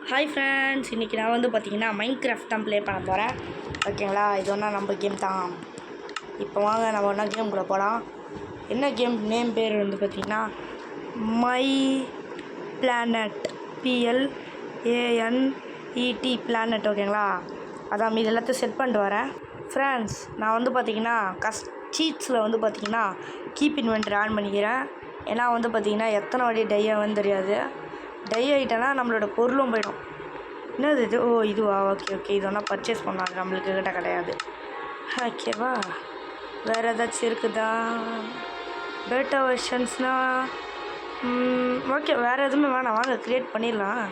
Hi friends, இன்றைக்கி நான் வந்து பார்த்திங்கன்னா மைன்கிராஃப்ட் தான் ப்ளே பண்ண போகிறேன். ஓகேங்களா, இது ஒன்றா நம்ம கேம் தான். இப்போ வாங்க நம்ம ஒன்றா கேம்குள்ளே போகலாம். என்ன கேம் நேம் பேர் வந்து பார்த்திங்கன்னா மை பிளானட், PLANET பிளானட். ஓகேங்களா, அதான் மீது எல்லாத்தையும் செட் பண்ணிட்டு வரேன். ஃப்ரெண்ட்ஸ், நான் வந்து பார்த்திங்கன்னா சீட்ஸில் வந்து பார்த்திங்கன்னா கீப் இன்வென்ட்ரி ஆன் பண்ணிக்கிறேன். ஏன்னா வந்து பார்த்திங்கன்னா எத்தனை வாட்டி டை ஆகுன்னு தெரியாது. டை ஆகிட்டேன்னா நம்மளோட பொருளும் போயிடும். என்னது இது? ஓ, இதுவா? ஓகே, இது ஒன்றா பர்ச்சேஸ் பண்ணாங்க, நம்மளுக்கு கிட்ட கிடையாது. ஓகேவா, வேறு ஏதாச்சும் இருக்குதா? பேட்டா வெர்ஷன்ஸ்னால் ஓகே, வேறு எதுவுமே வேணாம். வாங்க க்ரியேட் பண்ணிடலாம்.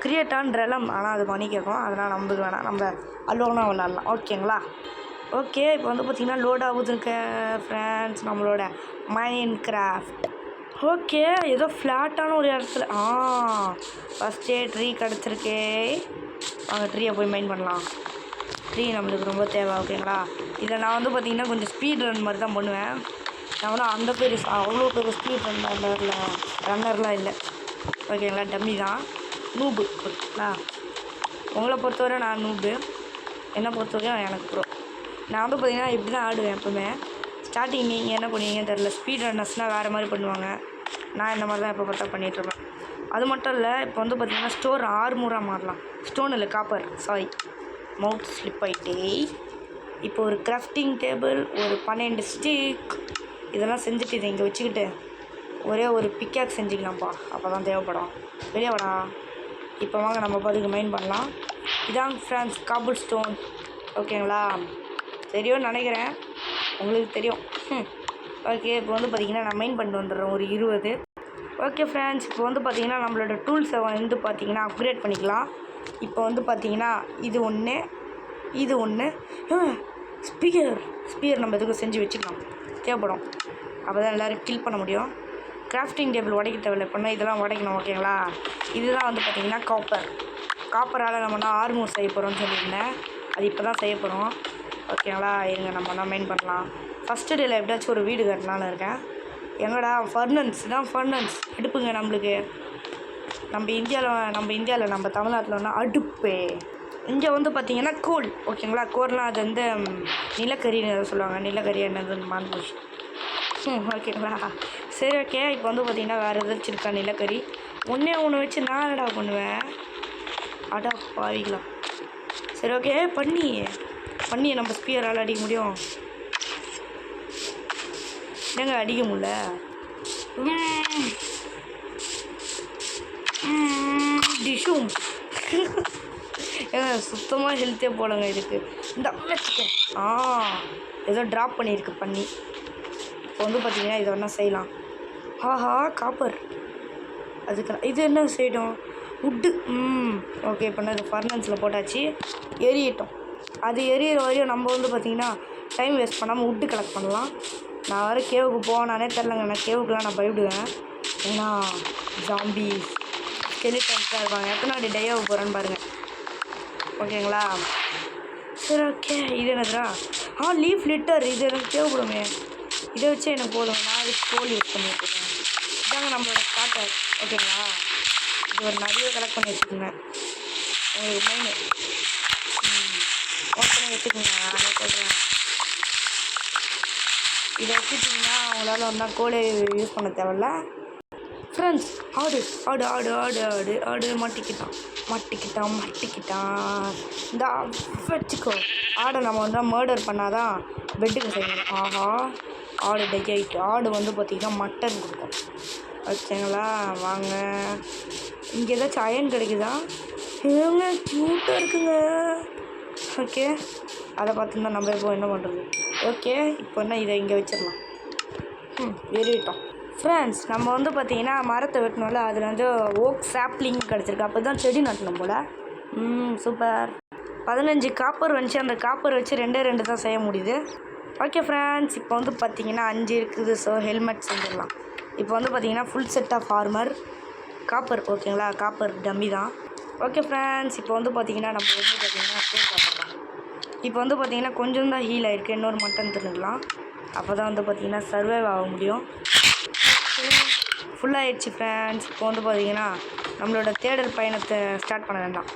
க்ரியேட் ஆன் ரெலம், ஆனால் அது மணி கேட்கும். அதனால் நம்மளுக்கு வேணாம், நம்ம அலோனாக விளாட்லாம். ஓகேங்களா, ஓகே. இப்போ வந்து பார்த்திங்கன்னா லோட் ஆகுதுங்க ஃப்ரெண்ட்ஸ் நம்மளோட மைன்கிராஃப்ட். ஓகே, ஏதோ ஃப்ளாட்டான ஒரு இடத்துல ஃபஸ்ட்டே ட்ரீ கிடச்சிருக்கே. வாங்க ட்ரீயை போய் மைன் பண்ணலாம். ட்ரீ நம்மளுக்கு ரொம்ப தேவை. ஓகேங்களா, இதில் நான் வந்து பார்த்திங்கன்னா கொஞ்சம் ஸ்பீட் ரன் மாதிரி தான் பண்ணுவேன். நான் வந்து அந்த பேர் அவ்வளோ பேர் ஸ்பீட் ரன்னர்லாம் இல்லை. ஓகேங்களா, டம்மி தான், நூபு. ஓகேங்களா, உங்களை பொறுத்தவரை நான் நூபு, என்னை பொறுத்தவரையும் எனக்கு ப்ரோ. நான் வந்து பார்த்திங்கன்னா இப்படி தான் ஆடுவேன் எப்போவுமே. ஸ்டார்டிங் நீங்கள் என்ன பண்ணுவீங்கன்னு தெரில. ஸ்பீட் ரன்னர்ஸ்னால் வேறு மாதிரி பண்ணுவாங்க. நான் இந்த மாதிரி தான் எப்போ பார்த்தா பண்ணிகிட்ருப்பேன். அது மட்டும் இல்லை, இப்போ வந்து பார்த்திங்கன்னா ஸ்டோர் ஆர்மூராக மாறலாம். ஸ்டோன் இல்லை, காப்பர், சாரி, மவுத் ஸ்லிப் ஆகிட்டே. இப்போ ஒரு கிராஃப்டிங் டேபிள், ஒரு 12 ஸ்டிக், இதெல்லாம் செஞ்சுட்டு இதை இங்கே வச்சுக்கிட்டு ஒரே ஒரு பிக்காக் செஞ்சுக்கலாம்ப்பா. அப்போ தான் தேவைப்படும். வெளியே வாடா. இப்போ வாங்க நம்ம அதுக்கு மைன் பண்ணலாம். இதாங்க ஃப்ரெண்ட்ஸ் காபிள் ஸ்டோன். ஓகேங்களா, தெரியும்னு நினைக்கிறேன், உங்களுக்கு தெரியும். ஓகே, இப்போ வந்து பார்த்திங்கன்னா நான் மைன் பண்ணிட்டு வந்துடுறேன் ஒரு 20. ஓகே ஃப்ரெண்ட்ஸ், இப்போ வந்து பார்த்திங்கன்னா நம்மளோட டூல்ஸை வந்து பார்த்திங்கன்னா அப்கிரேட் பண்ணிக்கலாம். இப்போ வந்து பார்த்திங்கன்னா இது ஒன்று ஸ்பியர் நம்ம எதுக்கும் செஞ்சு வச்சுக்கலாம், தேவைப்படும். அப்போ தான் எல்லோரும் கில் பண்ண முடியும். கிராஃப்டிங் டேபிள் உடைக்க தேவையில்லை. இப்போனா இதெல்லாம் உடைக்கணும். ஓகேங்களா, இதுதான் வந்து பார்த்திங்கன்னா காப்பரால் நம்ம ஆர்மூர் செய்ய போகிறோம்னு சொல்லியிருந்தேன். அது இப்போ தான் செய்ய போகிறோம். ஓகேங்களா, இருங்க நம்ம மெயின் பண்ணலாம். ஃபஸ்ட்டு டேயில் எப்படியாச்சும் ஒரு வீடு கட்டலான்னு இருக்கேன். எங்கடா? ஃபர்னன்ஸ் அடுப்புங்க. நம்மளுக்கு நம்ம இந்தியாவில் நம்ம தமிழ்நாட்டில்னா அடுப்பு. இங்கே வந்து பார்த்திங்கன்னா கோல். ஓகேங்களா, கோர்லாம் அது வந்து நிலக்கரின்னு எதாவது சொல்லுவாங்க. நிலக்கரி என்னதுன்னு மாந்துச்சு. ஓகேங்களா, சரி. ஓகே, இப்போ வந்து பார்த்திங்கன்னா வேறு ஏதாச்சும் இருக்கா? நிலக்கரி ஒன்று வச்சு நான் என்னடா பண்ணுவேன்? அடா பாவிங்களா. சரி, ஓகே. பண்ணியை நம்ம ஸ்பியரால் அடிக்க முடியும். என்னங்க அடிக்க முடியல? டிஷும் ஏங்க சுத்தமாக ஹெல்த்தே போலங்க இதுக்கு. இந்த ஏதோ ட்ராப் பண்ணியிருக்கு பண்ணி. இப்போ வந்து பார்த்திங்கன்னா இதை வேணால் செய்யலாம். காப்பர். அதுக்கு இது என்ன செய்யணும்? உட்டு. ஓகே, இப்போ நான் இது ஃபர்னன்ஸில் போட்டாச்சு. எரியட்டும். அது எரியிற வரையும் நம்ம வந்து பார்த்திங்கன்னா டைம் வேஸ்ட் பண்ணாமல் உட்டு கலெக்ட் பண்ணலாம். நான் வேறு கேவுக்கு போனானே தெரிலங்க. நான் கேவுக்குலாம் நான் பயப்படுவேன். ஏன்னா ஜாம்பி ஸ்கெலிட்டன்ஸ்லாம் இருப்பாங்க. எத்தனை நாள் டை ஆக போகிறேன்னு பாருங்கள். ஓகேங்களா, சரி. ஓகே, இது என்னதுடா? Leaf litre. இது எனக்கு தேவைப்படுமே. இதை வச்சு எனக்கு போதும். நான் இதுக்கு கோல் யூஸ் பண்ணிட்டுருக்கேன். இதாங்க நம்மளோட ஸ்டார்டர். ஓகேங்களா, இது ஒரு நிறைய கலெக்ட் பண்ணி வச்சுக்கோங்க. உங்களுக்கு மெயின் ஓன் பண்ணி வச்சுக்கோங்க. நானே சொல்கிறேன். இதை வச்சுட்டிங்கன்னா அவங்களால ஒன்றா கோலே யூஸ் பண்ண தேவையில்ல. ஃப்ரெண்ட்ஸ், ஆடு மாட்டிக்கிட்டான். இந்த வச்சுக்கோ. ஆடை நம்ம வந்து மர்டர் பண்ணாதான் பெட்டுக்கு செய்யணும். ஆடு டை ஆகிட்டு. ஆடு வந்து பார்த்திங்கன்னா மட்டன் கொடுக்கும். ஓகேங்களா, வாங்க. இங்கே ஏதாச்சும் அயன் கிடைக்குதா? ஏங்க க்யூட்டாக இருக்குங்க. ஓகே, அதை பார்த்துருந்தா நம்ம இப்போ என்ன பண்ணுறது? ஓகே, இப்போ என்ன இதை இங்கே வச்சிடலாம். வெறிட்டோம். ஃப்ரெண்ட்ஸ், நம்ம வந்து பார்த்திங்கன்னா மரத்தை வெட்டணும்ல, அதில் வந்து ஓக் சாப்ளிங் கிடச்சிருக்கு. அப்போ தான் செடி நட்டணும் போல். சூப்பர். 15 காப்பர் வந்துச்சு. அந்த காப்பர் வச்சு 2 தான் செய்ய முடியுது. ஓகே ஃப்ரெண்ட்ஸ், இப்போ வந்து பார்த்திங்கன்னா 5 இருக்குது. ஸோ ஹெல்மெட் செஞ்சிடலாம். இப்போ வந்து பார்த்திங்கன்னா full set of armour copper. ஓகேங்களா, காப்பர் டம்மி தான். ஓகே ஃப்ரெண்ட்ஸ், இப்போ வந்து பார்த்திங்கன்னா நம்ம வந்து பார்த்திங்கன்னா சாப்பிட்லாம். இப்போ வந்து பார்த்திங்கன்னா கொஞ்சம் தான் ஹீல் ஆகிருக்கு. இன்னொரு மட்டன் தின்னுக்கலாம். அப்போ தான் வந்து பார்த்திங்கன்னா சர்வைவ் ஆக முடியும். ஃபுல்லாகிடுச்சு ஃப்ரெண்ட்ஸ். இப்போ வந்து பார்த்திங்கன்னா நம்மளோட தேடல் பயணத்தை ஸ்டார்ட் பண்ண வேண்டாம்.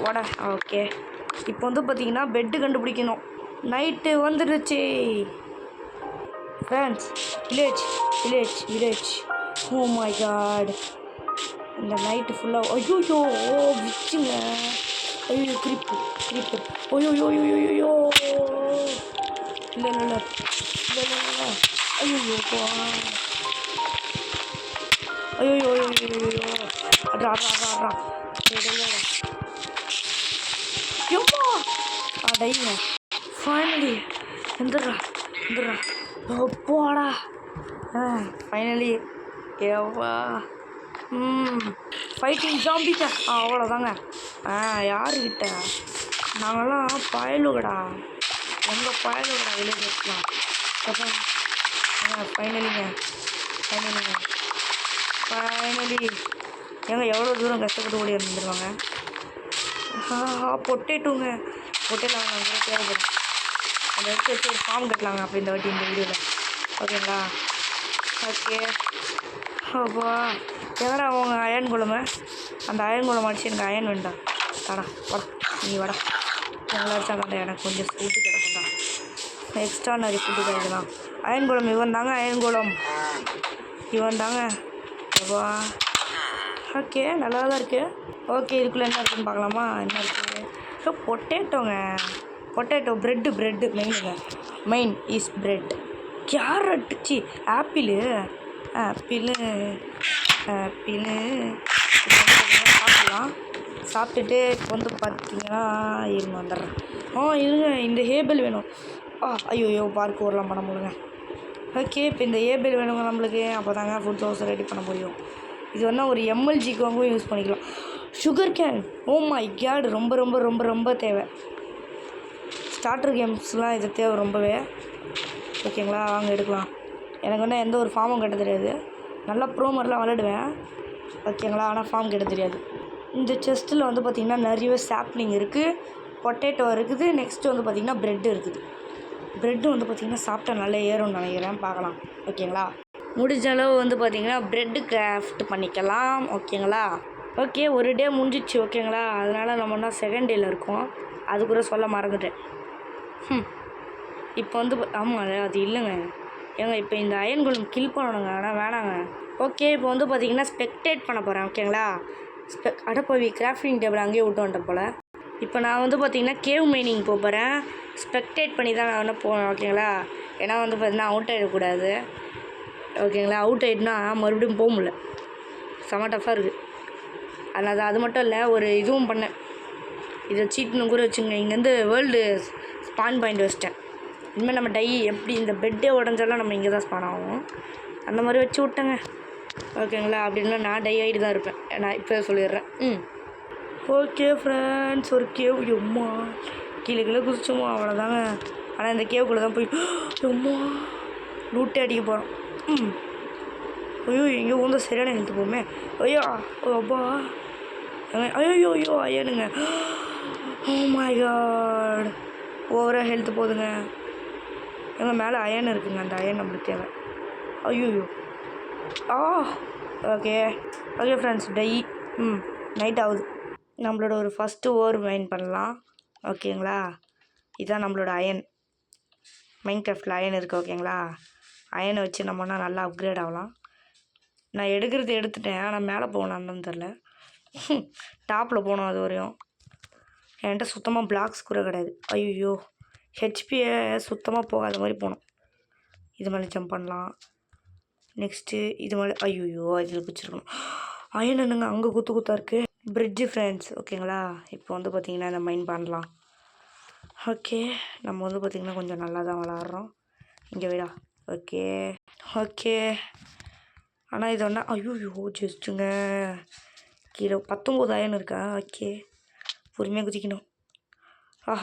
ஓட ஓகே. இப்போ வந்து பார்த்திங்கன்னா பெட்டு கண்டுபிடிக்கணும். நைட்டு வந்துடுச்சு friends. Village. Oh my God, இந்த நைட்டு ஃபுல்லாக ஐயோ விச்சுங்க. ஐயோ கிரிப்பு ஐயோ ஐயோ இல்லை ஐயோ அட்ரா எம்மா அடைங்க. ஃபைனலி வந்துடுறா போடா. ஃபைனலி எவ்வா ஃபைட்டிங் ஜாம்பிட்ட அவ்வளோதாங்க. யாருக்கிட்ட நாங்கள்லாம் பயலுகடா, உங்கள் பயலுகடா வில்லேஜஸ்லாம். ஃபைனலி ஏங்க எவ்வளோ தூரம் கஷ்டப்பட்டு ஓடி வந்துடுவாங்க. பொட்டேட்டோங்க வாங்க கூட தேவைப்படும். அந்த எடுத்து வச்சு ஒரு ஃபார்ம் கட்டலாங்க அப்போ இந்த வாட்டி இந்த வீடியோவில். ஓகேங்களா? ஓகே. அப்பா எங்கடா அவங்க அயன் குளமை? அந்த அயன் குளம் அடிச்சு எனக்கு அயன் வேண்டாம். தாடா வாடா, நீ வாடா. எங்களை அடிச்சாக்கண்டா எனக்கு கொஞ்சம் ஃபுட்டு கிடக்கும்டா. எக்ஸ்ட்ரா நிறைய ஃபுட்டு கிடைக்கலாம். அயன் குளம் இவன் தாங்க. அப்பா ஓகே, நல்லா தான் இருக்குது. ஓகே, இதுக்குள்ளே என்ன இருக்குதுன்னு பார்க்கலாமா? என்ன இருக்குது? Potato bread main is bread. Carrot apple சாப்பிட்லாம். சாப்பிட்டுட்டு இப்போ வந்து பார்த்தீங்கன்னா இருங்க வந்துடுறேன். இருங்க, இந்த ஹேபிள் வேணும். ஐயோ பார்க்கு வரலாம் பண்ண முடியுங்க. ஓகே, இப்போ இந்த ஏபிள் வேணுங்க நம்மளுக்கு. அப்போ தாங்க ஃபுட் ஹவுஸ் ரெடி பண்ண முடியும். இது வேணால் ஒரு எம்எல்ஜிக்காகவும் யூஸ் பண்ணிக்கலாம். Sugar cane, oh my God, ரொம்ப தேவை. ஸ்டார்டர் கேம்ஸ்லாம் இது தேவை ரொம்பவே. ஓகேங்களா, வாங்க எடுக்கலாம். எனக்கு வந்து எந்த ஒரு ஃபார்மும் கட்ட தெரியாது. நல்லா ப்ரோமர்லாம் விளையாடுவேன். ஓகேங்களா, ஆனால் ஃபார்ம் கட்ட தெரியாது. இந்த செஸ்ட்டில் வந்து பார்த்திங்கன்னா நிறைய சாப்ளிங் இருக்குது, பொட்டேட்டோ இருக்குது, நெக்ஸ்ட்டு வந்து பார்த்திங்கன்னா ப்ரெட்டு இருக்குது. ப்ரெட்டு வந்து பார்த்திங்கன்னா சாப்பிட்டா நல்லா ஏறும்னு நினைக்கிறேன். பார்க்கலாம். ஓகேங்களா, முடிஞ்ச அளவு வந்து பார்த்திங்கன்னா ப்ரெட்டு கிராஃப்ட் பண்ணிக்கலாம். ஓகேங்களா, ஓகே. ஒரு டே முடிஞ்சிச்சு. ஓகேங்களா, அதனால் நம்ம என்ன செகண்ட் டேயில் இருக்கோம். அது கூட சொல்ல மறந்துட்டேன். இப்போ வந்து ஆமாம் அது இல்லைங்க ஏங்க. இப்போ இந்த அயன் குளம் கில் பண்ணணுங்க, ஆனால் வேணாங்க. ஓகே, இப்போ வந்து பார்த்திங்கன்னா ஸ்பெக்டேட் பண்ண போகிறேன். ஓகேங்களா, அடப்போவி கிராஃப்டிங் டேபிள் அங்கேயே விட்டு வந்துட்டேன் போல். இப்போ நான் வந்து பார்த்திங்கன்னா கேவ் மைனிங் போகிறேன். ஸ்பெக்டேட் பண்ணி தான் நான் வந்து போவேன். ஓகேங்களா, ஏன்னா வந்து பார்த்திங்கன்னா அவுட் ஆகிடக்கூடாது. ஓகேங்களா, அவுட் ஆகிட்டுனா மறுபடியும் போக முடியல. செம டஃப்பாக இருக்குது. அதனால் அது மட்டும் இல்லை, ஒரு இதுவும் பண்ணேன். இதை சீட்னு கூட வச்சுங்க. இங்கேருந்து வேர்ல்டு ஸ்பான் பாயிண்ட் வச்சிட்டேன். இனிமேல் நம்ம எப்படி இந்த பெட்டே உடஞ்சாலும் நம்ம இங்கே தான் ஸ்பான் ஆகும். அந்த மாதிரி வச்சு விட்டேங்க. ஓகேங்களா, அப்படின்னா நான் ஆகிட்டு தான் இருப்பேன். நான் இப்போ சொல்லிடுறேன். ஓகே ஃப்ரெண்ட்ஸ், ஒரு கேவ் எம்மா கீழே குதிச்சோமோ அவ்வளோதாங்க. ஆனால் இந்த கேவுக்குள்ளே தான் போய் எம்மா லூட்டே அடிக்க போகிறோம். ஐயோ, எங்கே வந்து சரியான ஹெல்த்து போமே. ஐயோ அப்பா, ஐயோ ஐயனுங்க. ஓ மை காட், ஓவராக ஹெல்த்து போகுதுங்க. எங்கள் மேலே அயன் இருக்குங்க, அந்த அயன் நம்மளுக்கு தேவை. ஐயோ ஓகே ஃப்ரெண்ட்ஸ், நைட் ஆகுது. நம்மளோட ஒரு ஃபஸ்ட்டு ஓவர் மைன் பண்ணலாம். ஓகேங்களா, இதுதான் நம்மளோட அயன். மைன்கிராஃப்டில் அயன் இருக்குது. ஓகேங்களா, அயனை வச்சு நம்மனா நல்லா அப்கிரேட் ஆகலாம். நான் எடுத்துட்டேன், ஆனால் மேலே போகலான்னு தெரில. டாப்பில் போகணும். அது வரையும் என்கிட்ட சுத்தமாக பிளாக்ஸ் கூட கிடையாது. ஐயோ, ஹெச்பியை சுத்தமாக போகாத மாதிரி போகணும். இது மேலே ஜம்ப் பண்ணலாம். நெக்ஸ்ட்டு இது மேலே ஐயோ இதில் குச்சிருக்கணும். அயனுங்க அங்கே குத்தா இருக்குது. Bridge friends. ஓகேங்களா, இப்போ வந்து பார்த்திங்கன்னா இந்த மைன் பண்ணலாம். ஓகே, நம்ம வந்து பார்த்திங்கன்னா கொஞ்சம் நல்லா தான் விளாட்றோம். இங்கே விடா. ஓகே ஆனால் இது ஒன்றா ஐயோ ஜஸ்ட்டுங்க கீழே 19 அயன் இருக்கா. ஓகே, பொறுமையாக குதிக்கணும்.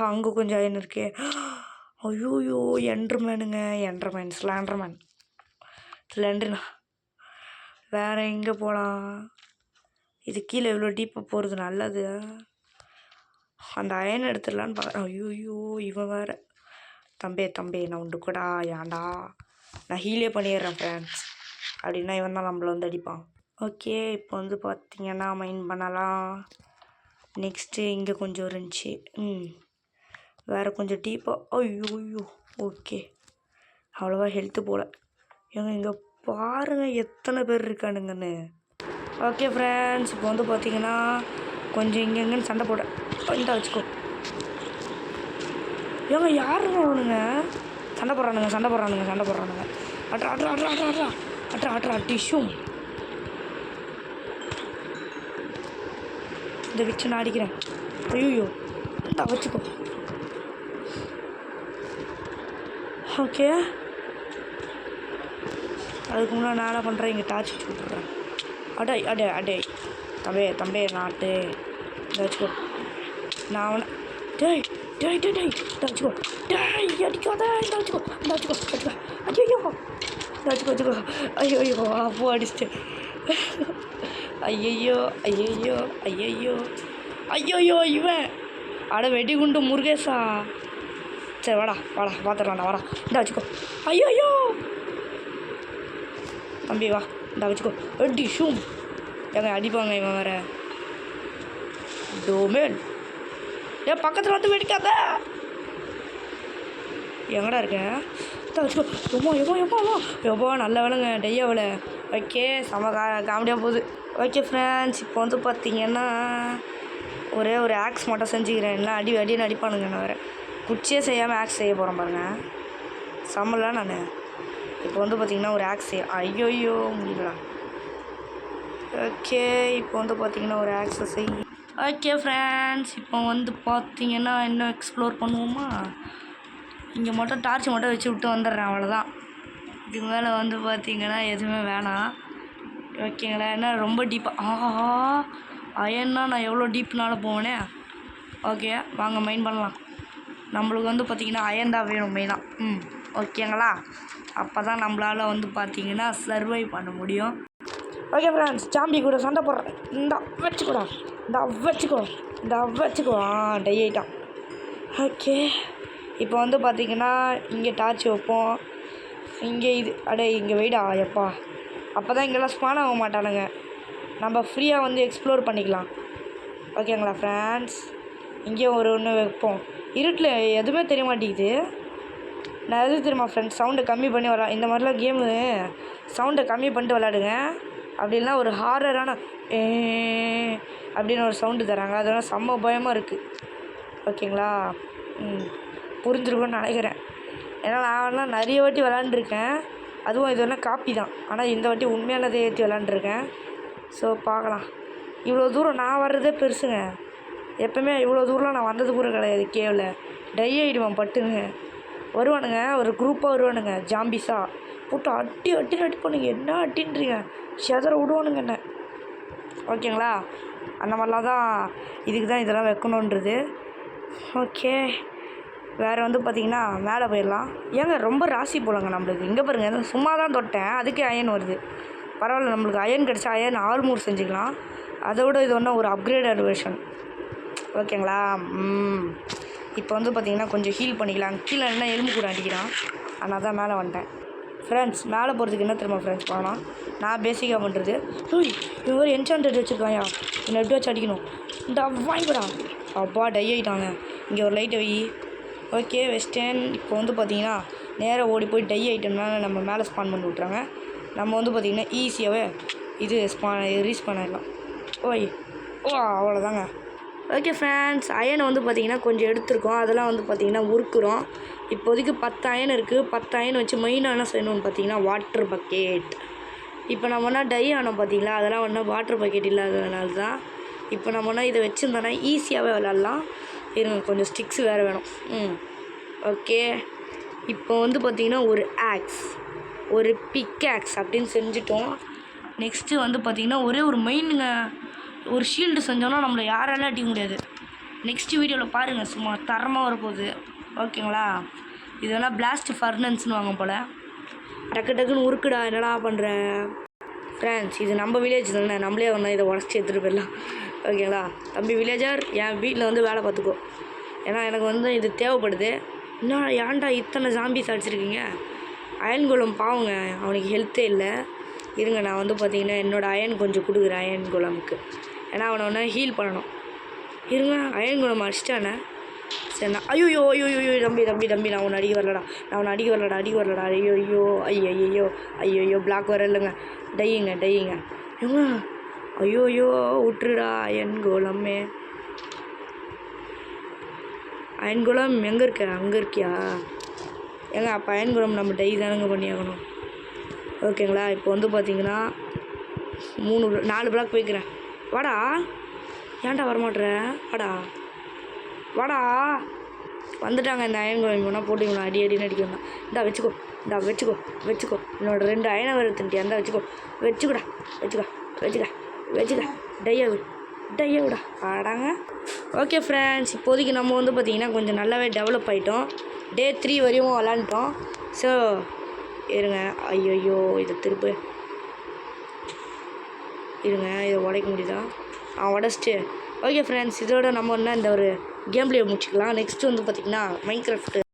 அங்கே கொஞ்சம் அயன் இருக்கே. ஐயோயோ என்டர்மேனுங்க. ஸ்லாண்டர்னா வேறு எங்கே போகலாம்? இது கீழே இவ்வளோ டீப்பாக போகிறது நல்லது. அந்த அயன் எடுத்துடலான்னு பார்க்குறேன். ஐயோயோ இவன் வேறு. தம்பி நான் உண்டு கூடா, ஏன்டா நான் ஹீலே பண்ணிடுறேன் ஃப்ரெண்ட்ஸ். அப்படின்னா இவன் தான் நம்மளை வந்து அடிப்பான். ஓகே, இப்போ வந்து பார்த்தீங்கன்னா மைண்ட் பண்ணலாம். நெக்ஸ்ட்டு இங்கே கொஞ்சம் இருந்துச்சு. வேறு கொஞ்சம் டீப்பாக. ஐயோ ஐயோ, ஓகே, அவ்வளோவா ஹெல்த்து போல். ஏங்க இங்கே பாருங்கள் எத்தனை பேர் இருக்கானுங்கன்னு. ஓகே ஃப்ரெண்ட்ஸ், இப்போ வந்து பார்த்தீங்கன்னா கொஞ்சம் இங்கெங்கன்னு சண்டை போட இந்த வச்சுக்கோ. ஏங்க யாருங்க அவனுங்க சண்டை போடுறானுங்க. அட்ரா டிஷ்யூம். இந்த வச்சு நான் அடிக்கிறேன். ஐயோ, இந்த வச்சுக்கோ. ஓகே, அதுக்கு முன்னாடி நான் என்ன பண்ணுறேன், இங்கே டார்ச் வச்சு விட்டுறேன். அடே தம்பே நாட்டு. இந்த வச்சுக்கோ. நான் அவனை டேய் இந்த வச்சுக்கோ. அடிக்காத. இந்த வச்சுக்கோ. ஐயோ ஐயோ, அப்போ அடிச்சிட்டேன். ஐயோ இவன் வெடிகுண்டு முருகேசா. சரி வாடா பார்த்துடலாம். நான் வரா. இந்த வச்சுக்கோ. ஐயோ தம்பி வா, இந்த வச்சுக்கோ. அடி ஷூம். ஏங்க அடிப்பாங்க இவன் வேறு. டோமேல் ஏன் பக்கத்தில் வந்து வெடிக்காத. எங்கடா இருக்கேன்? இந்த வச்சுக்கோ. எவ்வளோ நல்ல வேலைங்க டெய்யாவில். ஓகே, செம காமெடியாக போகுது. ஓகே ஃப்ரெண்ட்ஸ், இப்போ வந்து பார்த்தீங்கன்னா ஒரே ஒரு ஆக்ஸ் மட்டும் செஞ்சுக்கிறேன். இல்லை அடின்னு அடிப்பானுங்க. நான் வேறு குச்சியே செய்யாமல் ஆக்ஸ் செய்ய போகிறேன் பாருங்கள். செம்மல நான் இப்போ வந்து பார்த்திங்கன்னா ஒரு ஆக்ஸ் ஐயோ முடியலடா. ஓகே, இப்போ வந்து பார்த்திங்கன்னா ஒரு ஆக்ஸை செய். ஓகே ஃப்ரெண்ட்ஸ், இப்போ வந்து பார்த்திங்கன்னா இன்னும் எக்ஸ்ப்ளோர் பண்ணுவோமா? இங்கே மட்டும் டார்ச் மட்டும் வச்சு விட்டு வந்துடுறேன், அவ்வளோதான். இதுக்கு மேலே வந்து பார்த்திங்கன்னா எதுவுமே வேணாம். ஓகேங்களா? ஏன்னா ரொம்ப டீப்பாக அயன்னா நான் எவ்வளோ டீப்னாலும் போவேனே. ஓகே, வாங்க மைண்ட் பண்ணலாம். நம்மளுக்கு வந்து பார்த்திங்கன்னா அயன் தான் வேணும் மெயினாக. ஓகேங்களா? அப்போ தான் நம்மளால் வந்து பார்த்திங்கன்னா சர்வை பண்ண முடியும். ஓகே ஃப்ரெண்ட்ஸ், ஜாம்பி கூட சண்டை போடுறேன். இந்த வச்சுக்கோ. டை ஆகிட்டான். ஓகே, இப்போ வந்து பார்த்திங்கன்னா இங்கே டார்ச் வைப்போம். இங்கே இங்கே வெயிடா எப்பா. அப்போ தான் இங்கெல்லாம் ஸ்பான் ஆக மாட்டானுங்க. நம்ம ஃப்ரீயாக வந்து எக்ஸ்ப்ளோர் பண்ணிக்கலாம். ஓகேங்களா ஃப்ரெண்ட்ஸ்? இங்கேயும் ஒன்று வைப்போம். இருட்டில் எதுவுமே தெரிய மாட்டேங்குது. நான் எது தெரியுமா ஃப்ரெண்ட்ஸ், சவுண்டை கம்மி பண்ணி இந்த மாதிரிலாம் கேமு சவுண்டை கம்மி பண்ணிட்டு விளாடுங்க. அப்படின்னா ஒரு ஹாரரான அப்படின்னு ஒரு சவுண்டு தராங்க. அதெல்லாம் செம்ம பயமாக இருக்குது. ஓகேங்களா? புரிஞ்சிருக்கும்னு நினைக்கிறேன். ஏன்னா நான்லாம் நிறைய வாட்டி விளாண்டுருக்கேன். அதுவும் இதெல்லாம் காப்பி தான். ஆனால் இந்த வாட்டி உண்மையானதை ஏற்றி விளாண்டுருக்கேன். ஸோ பார்க்கலாம். இவ்வளோ தூரம் நான் வர்றதே பெருசுங்க. எப்போவுமே இவ்வளோ தூரம்லாம் நான் வந்தது கூட கிடையாது. கேவில் டை ஆகிடுவான் பட்டுங்க. வருவானுங்க, ஒரு குரூப்பாக வருவானுங்க, ஜாம்பிஸாக போட்டு அடிப்பானுங்க. என்ன அட்டின்றீங்க, செதற விடுவானுங்க என்ன. ஓகேங்களா? அந்த மாதிரிலாம் தான் இதுக்கு தான் இதெல்லாம் வைக்கணுன்றது. ஓகே, வேறு வந்து பார்த்திங்கன்னா மேலே போயிடலாம். ஏங்க ரொம்ப ராசி போலங்க நம்மளுக்கு. இங்கே பாருங்கள், சும்மா தான் தொட்டேன், அதுக்கே அயன் வருது. பரவாயில்ல, நம்மளுக்கு அயன் கிடச்சா அயன் ஆல்மூர் செஞ்சுக்கலாம். அதை விட இது ஒன்றும் ஒரு அப்கிரேடட் வெர்ஷன். ஓகேங்களா? இப்போ வந்து பார்த்திங்கன்னா கொஞ்சம் ஹீல் பண்ணிக்கலாம். கீழே என்ன எலும்பு கூட அடிக்கிறான். ஆனால் தான் மேலே வந்துட்டேன். ஃப்ரெண்ட்ஸ், மேலே போகிறதுக்கு என்ன தெரியுமா ஃப்ரெண்ட்ஸ் பண்ணலாம்? நான் பேசிக்காக பண்ணுறது, இவன் ஒரு என்சாண்டட் வச்சுருக்காயா, நெட் வச்சு அடிக்கணும். இந்த வாங்கிடா. அப்பா டை ஆகிட்டாங்க. இங்கே ஒரு லைட்டை வை. Okay, western. இப்போ வந்து பார்த்திங்கன்னா நேராக ஓடி போய் டை ஆகிட்டோம்னால நம்ம மேலே ஸ்பான் பண்ணி விட்றாங்க. நம்ம வந்து பார்த்திங்கன்னா ஈஸியாகவே ரீஸ்பான் ஆகிடலாம். அவ்வளோதாங்க. ஓகே ஃப்ரெண்ட்ஸ், அயனை வந்து பார்த்திங்கன்னா கொஞ்சம் எடுத்துருக்கோம். அதெல்லாம் வந்து பார்த்திங்கன்னா உருக்குறோம். இப்போதைக்கு 10 அயன் இருக்குது. 10 அயன் வச்சு மெயினாக என்ன செய்யணும்னு பார்த்திங்கன்னா வாட்டர் பக்கெட். இப்போ நம்ம ஒன்றா டை ஆனோம் பார்த்திங்களா, அதெல்லாம் ஒன்றா வாட்டர் பக்கெட் இல்லாததுனால தான். இப்போ நம்ம ஒன்றா இதை வச்சுருந்தோன்னா ஈஸியாகவே விளாட்லாம். இருங்க, கொஞ்சம் ஸ்டிக்ஸ் வேறு வேணும். ஓகே, இப்போ வந்து பார்த்திங்கன்னா ஒரு ஆக்ஸ், ஒரு பிக் ஆக்ஸ் அப்படின்னு செஞ்சுட்டோம். நெக்ஸ்ட்டு வந்து பார்த்திங்கன்னா ஒரே ஒரு மெயினுங்க, ஒரு ஷீல்டு செஞ்சோன்னா நம்மளை யாராலும் அடிக்க முடியாது. நெக்ஸ்ட் வீடியோவில் பாருங்கள், சும்மா தரமாக வரப்போகுது. ஓகேங்களா? இதெல்லாம் பிளாஸ்ட் ஃபர்னன்ஸ்னு வாங்க போல். டக்குன்னு உருக்குடா, என்னடா பண்ணுறேன் ஃப்ரெண்ட்ஸ்? இது நம்ம வில்லேஜ் தானே, நம்மளே ஒன்றா இதை உடச்சி எடுத்துகிட்டு போயிடலாம். ஓகேங்களா? தம்பி வில்லேஜர், என் வீட்டில் வந்து வேலை பார்த்துக்கோ. ஏன்னா எனக்கு வந்து இது தேவைப்படுது. இன்னும் ஏன்டா இத்தனை ஜாம்பிஸ் அடிச்சிருக்கீங்க? அயன் கோலம் பாவங்க, அவனுக்கு ஹெல்த்தே இல்லை. இருங்க நான் வந்து பார்த்தீங்கன்னா என்னோடய அயன் கொஞ்சம் கொடுக்குறேன் அயன் குலமுக்கு. ஏன்னா அவனை ஒன்று ஹீல் பண்ணணும். இருங்க அயன் குலம் அடிச்சிட்டானே. சரிண்ணா. ஐயோ தம்பி நான் உன்னை அடிக்க வரலடா. ஐயோ பிளாக் வர இல்லைங்க. டையுங்க ஏங்க. ஐயோ விட்டுருடா அயன் குலமே. அயன் குலம் எங்கே இருக்க? அங்கே இருக்கியா? ஏங்க அப்போ அயன் குலம் நம்ம டை தானங்க பண்ணியாகணும். ஓகேங்களா? இப்போ வந்து பார்த்தீங்கன்னா 4 பிளாக் போய்க்கிறேன். வாடா, ஏன்டா வரமாட்ற? வாடா வந்துட்டாங்க இந்த அயன் குலம். வேணா போட்டு இவனை அடின்னு அடிக்கணும். இந்தா வச்சுக்கோ. என்னோட 2 அயனை வர தின்ட்டியா? இருந்தால் வச்சுக்கோ. டையாவிடா ஆடாங்க. ஓகே ஃப்ரெண்ட்ஸ், இப்போதைக்கு நம்ம வந்து பார்த்திங்கன்னா கொஞ்சம் நல்லாவே டெவலப் ஆகிட்டோம். டே 3 வரையும் விளாண்டுட்டோம். ஸோ இருங்க. ஐயோ இதை திருப்பு. இருங்க இதை உடைக்க முடியுதா? உடச்சிட்டு ஓகே ஃப்ரெண்ட்ஸ், இதோட நம்ம இந்த ஒரு கேம் பிளே முடிச்சுக்கலாம். நெக்ஸ்ட் வந்து பார்த்திங்கன்னா மைன்கிராஃப்ட்